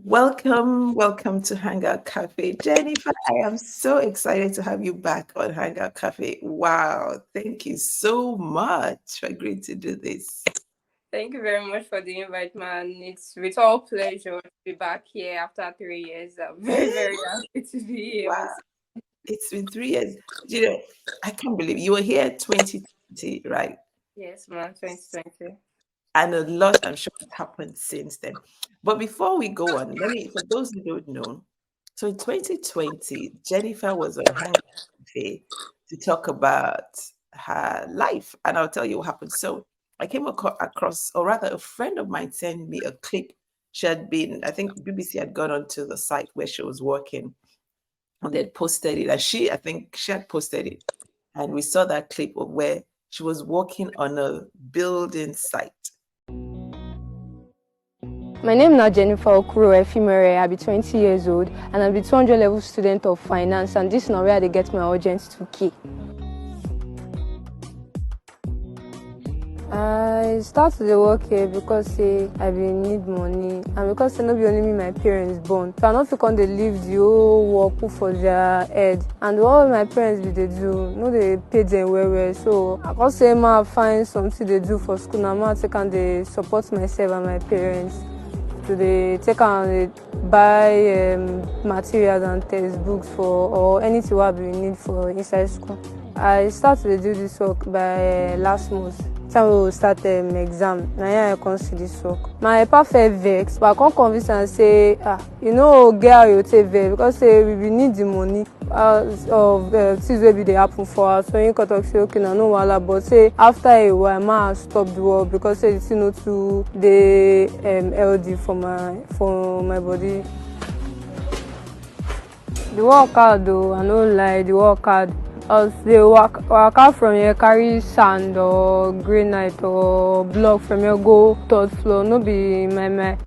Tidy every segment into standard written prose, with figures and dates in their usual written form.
Welcome to Hangout Cafe. Jennifer, I am so excited to have you back on Hangout Cafe. Wow, thank you so much for agreeing to do this. Thank you very much for the invite, man. It's with all pleasure to be back here after 3 years. I'm very happy to be here. Wow, it's been 3 years. You know, I can't believe you were here 2020, right? Yes, man, 2020. And a lot, I'm sure, has happened since then. But before we go on, for those who don't know, so in 2020, Jennifer was on Hangout Cafe to talk about her life, and I'll tell you what happened. So I came across, or rather, a friend of mine sent me a clip. She had been, I think BBC had gone onto the site where she was working, and they'd posted it. And I think she had posted it, and we saw that clip of where she was working on a building site. My name is now Jennifer Okuro, Ephemera. I be 20 years old and I be 200 level student of finance, and this is now where they get my urgent 2K. I started the work here because I been need money and because no be only me my parents born. So I not feel they leave the whole work put for their head. And what my parents be they do, no they pay them well. So I can say ma find something they do for school now. Ma take and they support myself and my parents. So they take and buy materials and textbooks for or anything what we need for inside school. I started to do this work by last month. Time we will start exam. Now I can't see this work. My perfect vex, but I can't convince and say, girl, you take vex because we need the money of things will be they happen for us. So you can talk say okay, no wala, but say after a while, I might stop the work because it's not too the LD for my body. The work hard though, I no lie, the work hard. As they walk out from here, carry sand or granite or block from here, go third floor, no be my.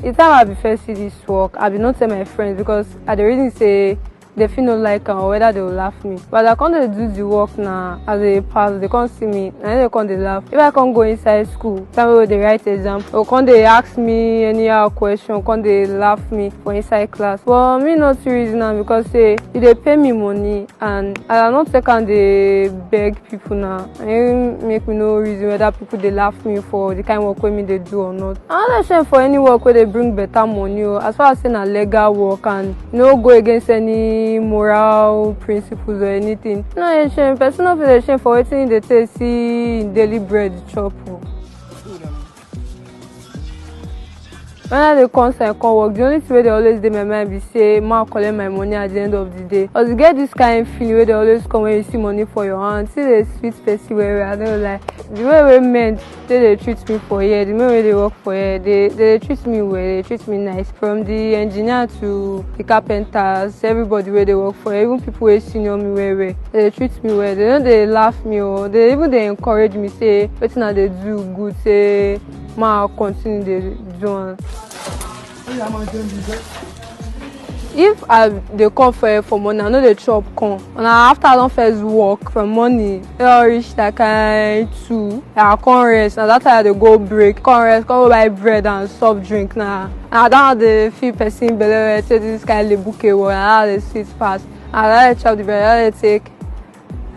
The time I be first see this work, I be not tell my friends because I dey really say they feel no like or whether they will laugh me. But I can't do the work now as they pass, they can't see me and then they can't they laugh. If I can't go inside school, time they write exam, or can't they ask me any question, can't they laugh me for inside class. But me not too reason now because if they pay me money and I not take and they beg people now. And make me no reason whether people they laugh me for the kind of work me they do or not. I'm not sure for any work where they bring better money or as far as saying a legal work and no go against any moral principles or anything. No shame. Person of the shame for waiting they take see daily bread chop. When I dey come side come work, the only thing wey dey always dey my mind be say ma collect my money at the end of the day. Cause you get this kind of feeling wey dey always come when you see money for your hand. See the sweet person well. I don't like the way men they treat me for here, the way they work for here, they treat me well, they treat me nice. From the engineer to the carpenters, everybody where they work for, even people who senior me well, they treat me well. They don't they laugh me or they encourage me say wetin I dey do good, say ma continue dey do. If I dey come for money, I know dey chop come. And after I don first work from morning, e don reach that kind 2. I come rest. Na that time I dey go break. Come rest, come go buy bread and soft drink now. And I don dey feel person belle say this kind lebuke one. I dey sweet pass. And I dey chop the bread. I dey take.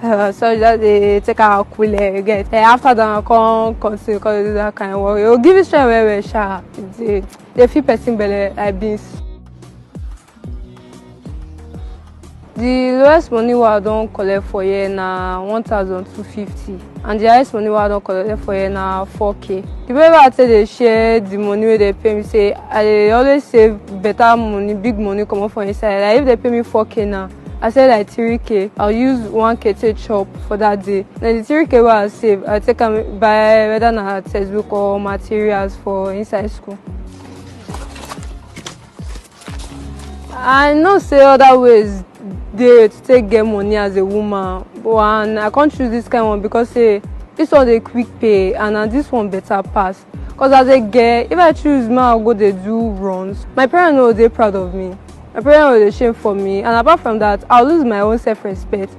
So just dey take our cool again. After that, I come continue because do that kind of work. You give it strength well, sha. Dey feel person belle like beans. The lowest money wey I don collect for here na 1,250 and the highest money wey I don collect for here na 4K. The way I take dey share the money wey they pay me say I dey always save better money, big money comot for inside. Like if they pay me 4K now, I say like 3K, I'll use 1K to chop for that day. Then the 3K wey I save, I take and buy whether na textbook or materials for inside school. I know say other ways dey to take get money as a woman, but I can't choose this kind of one because this one dey quick pay and this one better pass. Cause as a girl, if I choose ma I go dey do runs, my parents know they proud of me. My parents will dey shame for me, and apart from that, I'll lose my own self-respect.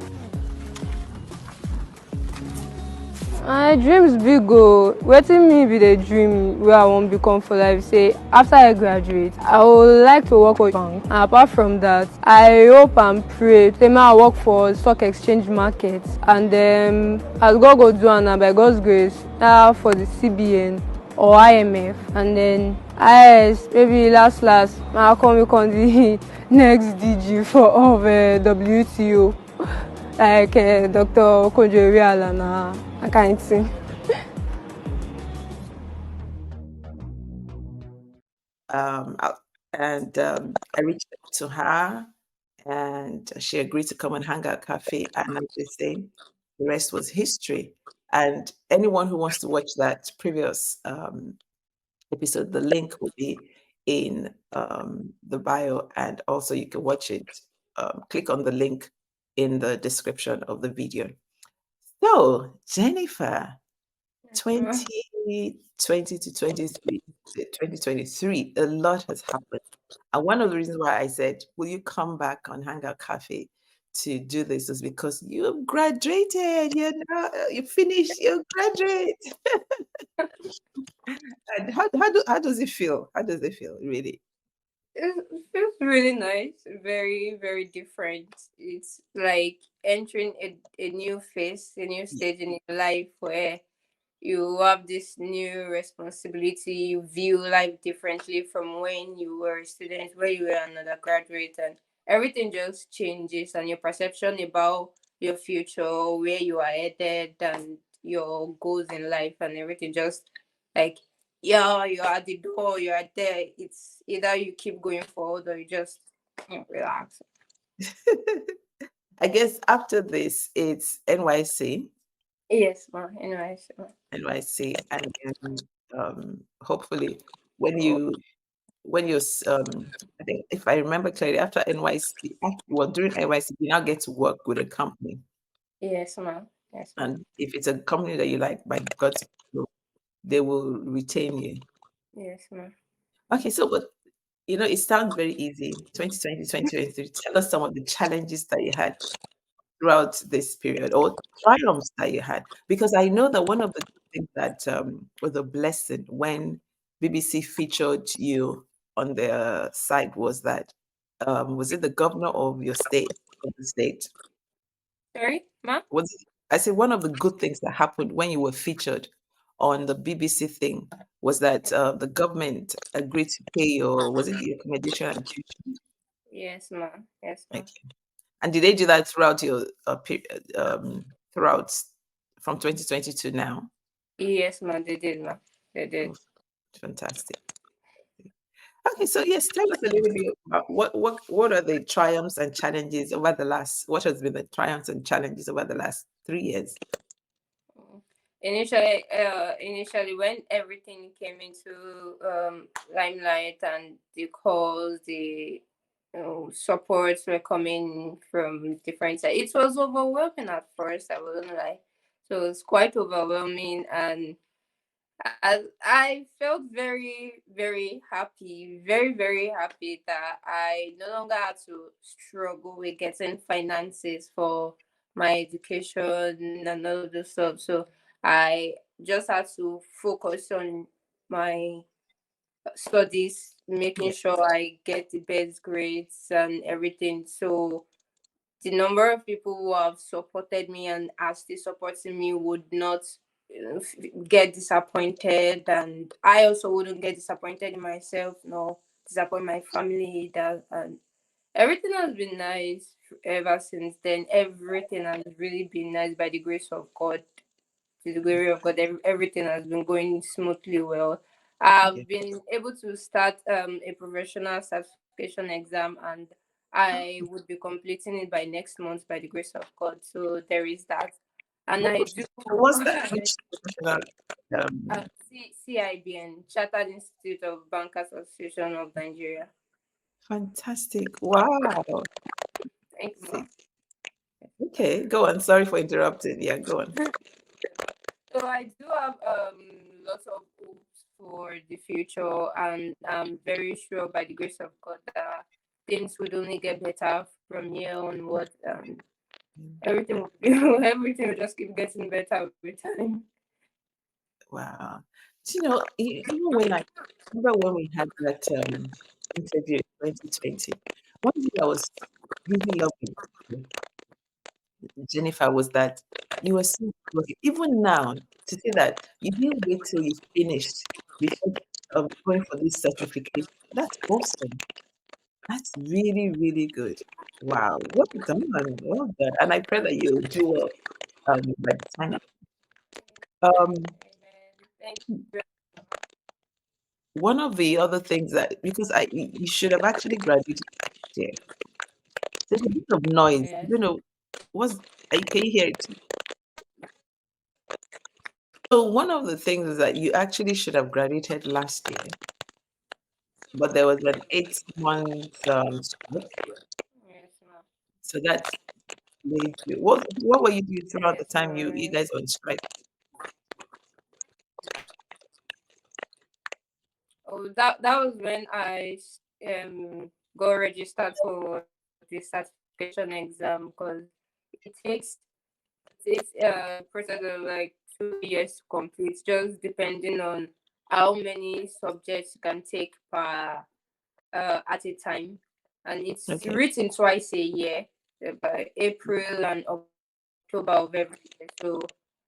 My dreams big o. Wetin me be the dream wey I wan become for life say after I graduate I would like to work for bank, and apart from that I hope and pray say make I work for stock exchange market, and as God go do am na by God's grace for the CBN or IMF, and then IS maybe last make I come become the next DG for of WTO like Dr. Okonjo-Iweala na that kind thing. um, I- and I reached out to her, and she agreed to come and hang out cafe. And as they say, the rest was history. And anyone who wants to watch that previous episode, the link will be in the bio, and also you can watch it. Click on the link in the description of the video. So, Jennifer, Well, 2020 to 2023, a lot has happened. And one of the reasons why I said, will you come back on Hangout Cafe to do this is because you graduated, you finished, you graduate. And how does it feel? How does it feel, really? it feels really nice. Very, very different. It's like entering a new phase, a new Yeah. stage in your life where you have this new responsibility. You view life differently from when you were a student, when you were an undergraduate, and everything just changes, and your perception about your future, where you are headed, and your goals in life, and everything just like, yeah, you're at the door, you're there. It's either you keep going forward or you just relax. I guess after this, it's NYC, Yes, ma. Anyways, ma. NYC, and then hopefully when you I think if I remember clearly, after NYC, well, during NYC, you now get to work with a company. Yes, ma. Yes, ma. And if it's a company that you like, by God's will, they will retain you. Yes, ma. Okay, so but it sounds very easy. 2020, 2023. Tell us some of the challenges that you had throughout this period, or triumphs that you had. Because I know that one of the things that was a blessing when BBC featured you on their site was that was it the governor of your state, of the state? Sorry, ma. Was it, I say one of the good things that happened when you were featured on the BBC thing was that the government agreed to pay your, was it the accommodation and tuition? Yes, ma. Yes, ma. Okay. And did they do that throughout your throughout from 2020 to now? Yes, ma. They did, ma. They did. Oh, fantastic. Okay, so yes, tell us a little bit about what are the triumphs and challenges over the last, what has been the triumphs and challenges over the last 3 years? Mm. Initially, when everything came into limelight and the calls, the supports were coming from different sides, it was overwhelming at first. I wouldn't lie. So it was quite overwhelming, and I felt very, very happy, very, very happy that I no longer had to struggle with getting finances for my education and all those stuff. So I just had to focus on my studies, making Yeah, sure I get the best grades and everything. So the number of people who have supported me and are still supporting me would not get disappointed, and I also wouldn't get disappointed in myself nor disappoint my family. That and everything has been nice ever since then. Everything has really been nice by the grace of God. To the glory of God, everything has been going smoothly well. yeah. I've been able to start a professional certification exam, and I would be completing it by next month by the grace of God. So there is that. And I do What's that? Which professional? Um, CIBN, Chartered Institute of Bankers Association of Nigeria. Fantastic! Wow. Thank you, ma. Okay, go on. Sorry for interrupting. Yeah, go on. So I do have lots of hopes for the future, and I'm very sure by the grace of God that things would only get better from here onward. Everything will be, everything will just keep getting better with time. Wow. Do you know, even when I remember when we had that interview in 2020, one thing I was really loving, Jennifer, was that you were so good. Even now, to say that you didn't wait till you finished before going for this certification, that's awesome. That's really, really good. Wow. Well done. Well done. And I pray that you do well by the time. Um, Thank one of the other things that, because you should have actually graduated last year. There's a bit of you. noise. I Yes. don't know. Can you hear it? So one of the things is that you actually should have graduated last year, but there was an 8 month strike. Yes, ma'am. So that made you. What were you doing throughout the Yes, time you ma'am. guys were on strike? Oh, that was when got registered for the certification exam because it takes process of like 2 years to complete, just depending on how many subjects you can take per at a time, and it's Okay. written twice a year, by April and October of every year. So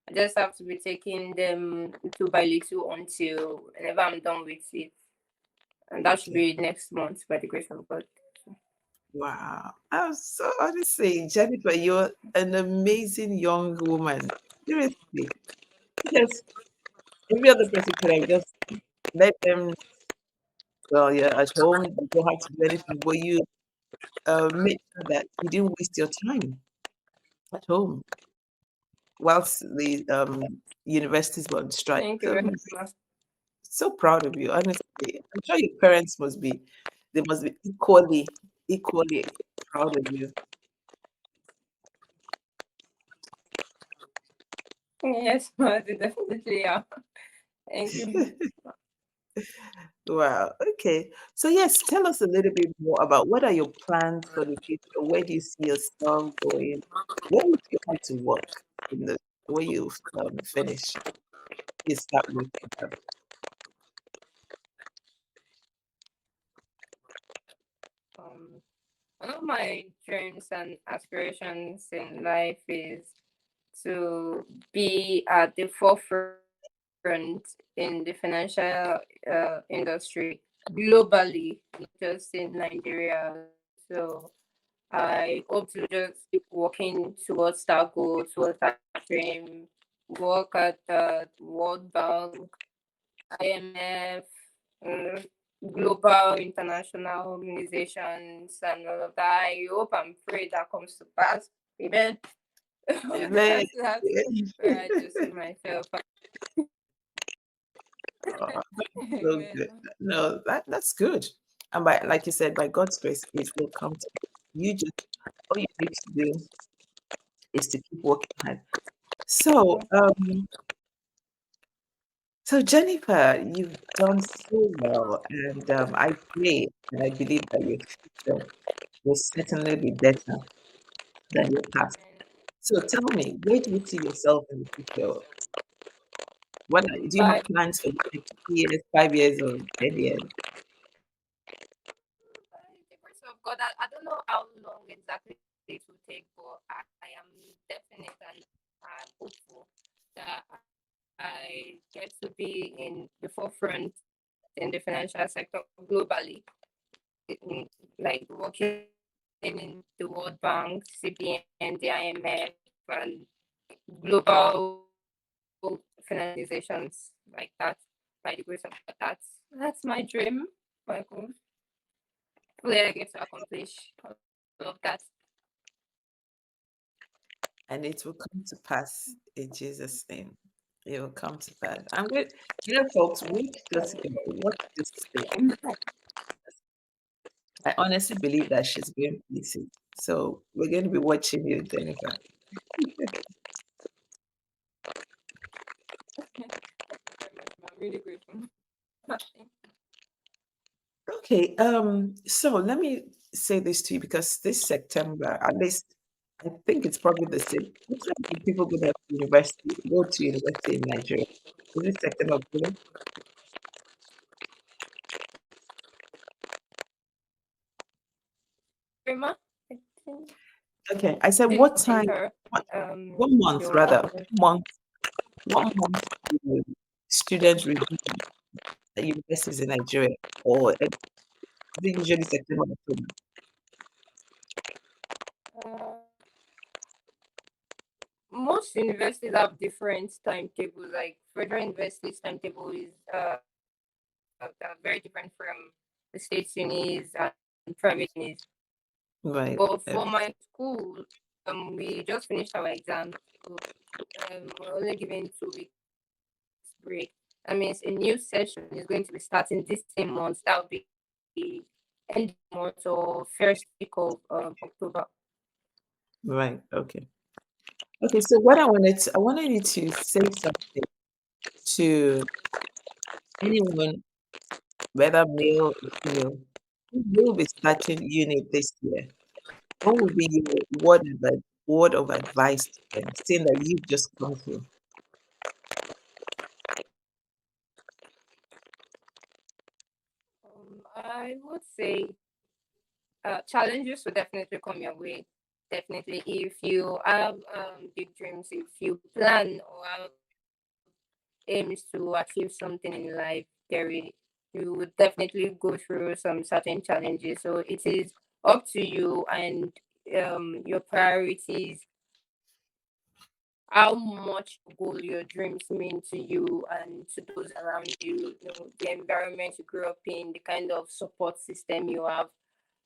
I just have to be taking them little by little until whenever I'm done with it, and that should be Okay. next month by the grace of God. Wow. I'm so honestly, Jennifer, you're an amazing young woman. Seriously. Yes. Every other person could have just let them, well, you're at home, you don't have to do anything, but you make sure that you didn't waste your time at home whilst the universities were on strike. Thank you So very I'm much. so proud of you, honestly. I'm sure your parents they must be equally proud of you. Yes, ma'am, they definitely are. Thank you. Wow. Okay. So yes, tell us a little bit more about what are your plans for the future? Where do you see yourself going? Where would you like to work in the when you finish? You start working. Um, One of my dreams and aspirations in life is to be at the forefront in the financial industry globally, not just in Nigeria. So I hope to just keep working towards that goal, towards that dream, work at the World Bank, IMF, uh, global international organizations, and all of that. I hope and pray that comes to pass. Amen. Amen. That's where I just see myself. Oh, so Amen. good. No, that's good. And by like you said, by God's grace, it will come to you. Just all you need to do is to keep working hard. So, Jennifer, you've done so well, and I pray and I believe that your future will certainly be better than your past. So, tell me, where do you see yourself in the future? Do you have By plans for the next 2 years, 5 years, or 10 years? the grace of God, I don't know how long exactly it will take, but I am definite and I'm hopeful that I get to be in the forefront in the financial sector globally, like working in the World Bank, CBN, the IMF, and global financial organizations like that. By the grace of God, that's my dream, my goal. Hopefully, I get to accomplish all of that. And it will come to pass in Jesus' name. It will come to pass. I'm good. You know, folks, watch this space. I honestly believe that she's going places. So we're going to be watching you, Jennifer. I'm really grateful. Okay. So let me say this to you because this September, at least I think it's probably the same. What time do people go to university in Nigeria? Is it second October? Rima, I think Okay, I said this what time? Jennifer, What, what month your rather? What month do students resume at universities in Nigeria, or is it usually September, October? uh, most universities have different timetables. Like federal universities timetable is very different from the state unis and private unis. Right. But Okay. for my school, we just finished our exam, so we're only given 2 weeks break. That means a new session is going to be starting this same month. That will be end of month or first week of October. Right. Okay. Okay. So what I wanted you to say something to anyone, whether male or female, who will be starting uni this year. What would be your word of advice to them, seeing that you've just come through? I would say challenges will definitely come your way. Definitely, if you have big dreams, if you plan or have aims to achieve something in life, you would definitely go through some certain challenges. So it is up to you and your priorities, how much goal your dreams mean to you and to those around you, the environment you grew up in, the kind of support system you have,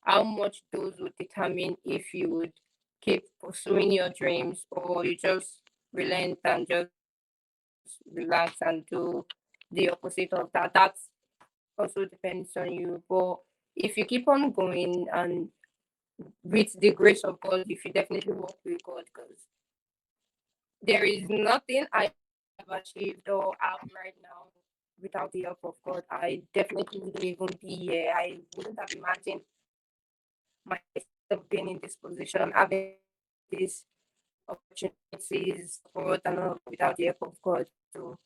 how much those would determine if you would keep pursuing your dreams or you just relent and just relax and do the opposite of that. That also depends on you. But if you keep on going and with the grace of God, if you definitely work with God, because there is nothing I have achieved or have right now without the help of God. I definitely wouldn't even be here. I wouldn't have imagined myself being in this position, having these opportunities, support, and all without the help of God. So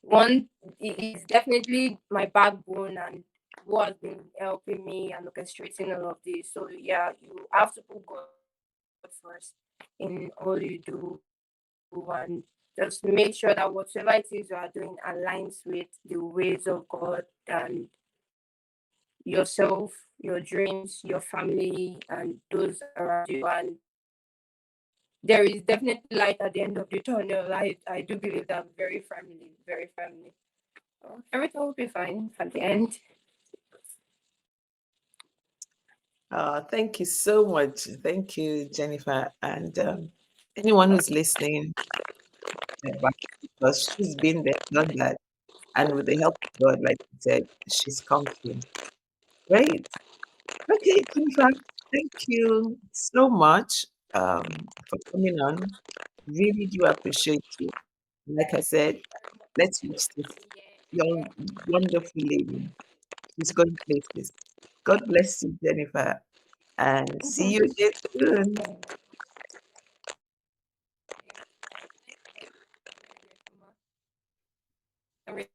one it is definitely my backbone and what has been helping me and orchestrating all of this. So yeah, you have to put God first in all you do and just make sure that whatever it is you are doing aligns with the ways of God and yourself, your dreams, your family, and those around you. And there is definitely light at the end of the tunnel. I do believe that very firmly, very firmly. So everything will be fine at the end. Thank you so much. Thank you, Jennifer, and anyone who's listening, because she's been there, done that, and with the help of God, like you said, she's come through. Great. Okay, Jennifer, thank you so much for coming on. Really do appreciate you. Like I said, let's reach this young, wonderful lady. She's going places. God bless you, Jennifer, and see you again soon. I'm really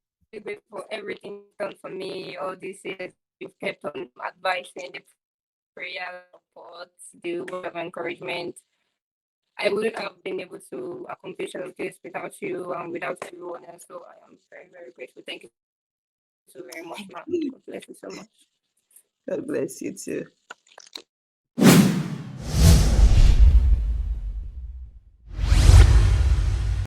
grateful for everything you've done for me all these years. You've kept on advising the prayer support, the word of encouragement. I wouldn't have been able to accomplish all of this without you and without everyone else. So I am very, very grateful. Thank you so very much, ma'am. God bless you so much. God bless you too.